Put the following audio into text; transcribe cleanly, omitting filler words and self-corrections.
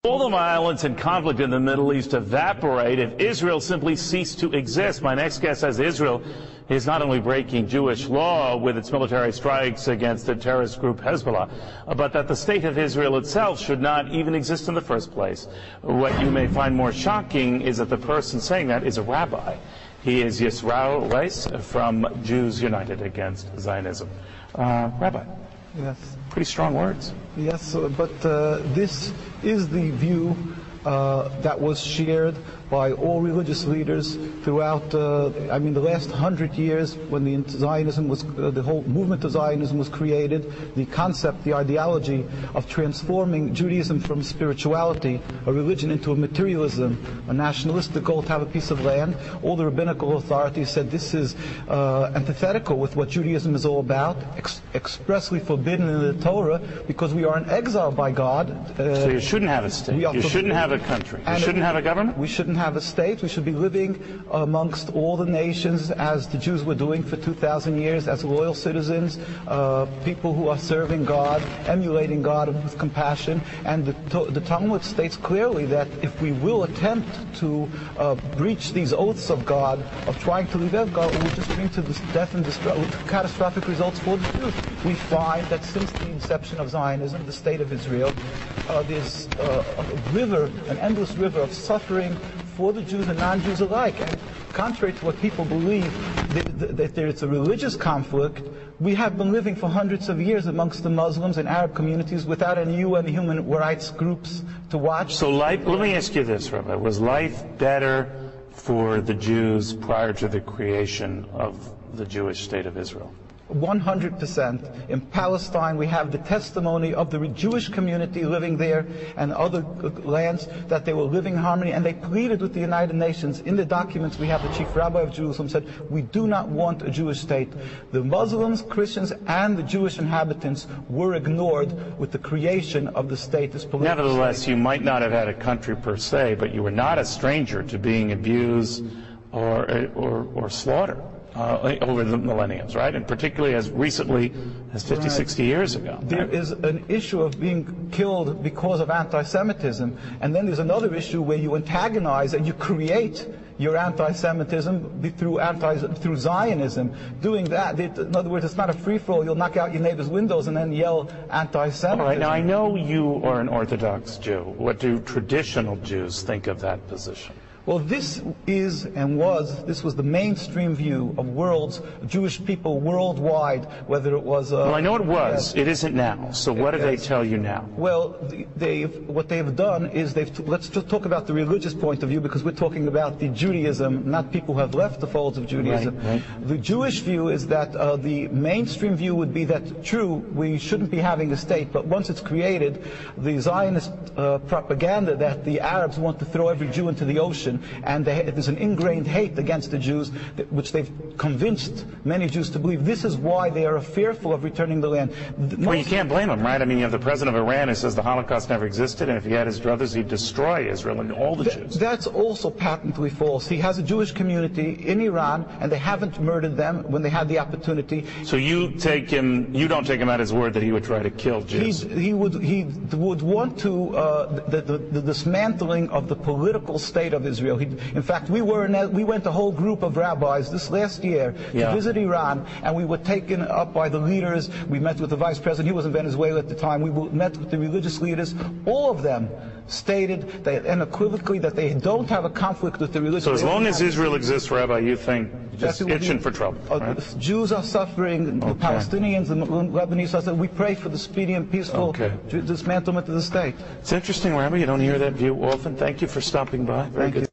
All the violence and conflict in the Middle East evaporate if Israel simply ceased to exist. My next guest says Israel is not only breaking Jewish law with its military strikes against the terrorist group Hezbollah, but that the state of Israel itself should not even exist in the first place. What you may find more shocking is that the person saying that is a rabbi. He is Yisrael Weiss from Jews United Against Zionism. Rabbi. Yes. Pretty strong words. Yes, but this is the view that was shared by all religious leaders throughout, the last 100 years when Zionism was, the whole movement of Zionism was created. The concept, the ideology of transforming Judaism from spirituality, a religion, into a materialism, a nationalistic goal to have a piece of land. All the rabbinical authorities said this is antithetical with what Judaism is all about, expressly forbidden in the Torah, because we are in exile by God. So you shouldn't have a state. You shouldn't have a country. You shouldn't have a government. We shouldn't have a state. We should be living amongst all the nations as the Jews were doing for 2,000 years, as loyal citizens, people who are serving God, emulating God with compassion. And the Talmud states clearly that if we will attempt to breach these oaths of God, of trying to leave out God, it will just bring to death and catastrophic results for the Jews. We find that since the inception of Zionism, the state of Israel, there's a river, an endless river of suffering for the Jews and non-Jews alike. And contrary to what people believe, that there's a religious conflict, we have been living for hundreds of years amongst the Muslims and Arab communities without any UN human rights groups to watch. So let me ask you this, Rabbi. Was life better for the Jews prior to the creation of the Jewish state of Israel? 100%. In Palestine, we have the testimony of the Jewish community living there and other lands that they were living in harmony, and they pleaded with the United Nations. In the documents we have, the chief rabbi of Jerusalem said, we do not want a Jewish state. The Muslims, Christians, and the Jewish inhabitants were ignored with the creation of the state. This political Nevertheless, state. you might not have had a country per se, but you were not a stranger to being abused or slaughtered over the millenniums, right? And particularly as recently as 50, right. 60 years ago. There is an issue of being killed because of anti-Semitism, and then there's another issue where you antagonize and you create your anti-Semitism through Zionism. Doing that, in other words, it's not a free-for-all. You'll knock out your neighbor's windows and then yell anti-Semitism. All right, now I know you are an Orthodox Jew. What do traditional Jews think of that position? Well, this was the mainstream view of Jewish people worldwide, whether it was... well, I know it was. It isn't now. So what do they tell you now? Well, what they've done is let's just talk about the religious point of view, because we're talking about the Judaism, not people who have left the folds of Judaism. Right. The Jewish view is that the mainstream view would be that, true, we shouldn't be having a state, but once it's created, the Zionist propaganda that the Arabs want to throw every Jew into the ocean, and there's an ingrained hate against the Jews, which they've convinced many Jews to believe. This is why they are fearful of returning the land. Well, you can't blame them, right? I mean, you have the president of Iran who says the Holocaust never existed, and if he had his druthers, he'd destroy Israel and all the Jews. That's also patently false. He has a Jewish community in Iran, and they haven't murdered them when they had the opportunity. So you don't take him at his word that he would try to kill Jews? He would want to the dismantling of the political state of Israel. In fact, we went a whole group of rabbis this last year to visit Iran, and we were taken up by the leaders. We met with the vice president. He was in Venezuela at the time. We met with the religious leaders. All of them stated unequivocally that they don't have a conflict with the religion. So as long as Israel exists, Rabbi, you think just itching for trouble, right? Jews are suffering, the Palestinians, the Lebanese are suffering. We pray for the speedy and peaceful dismantlement of the state. It's interesting, Rabbi. You don't hear that view often. Thank you for stopping by. Very good.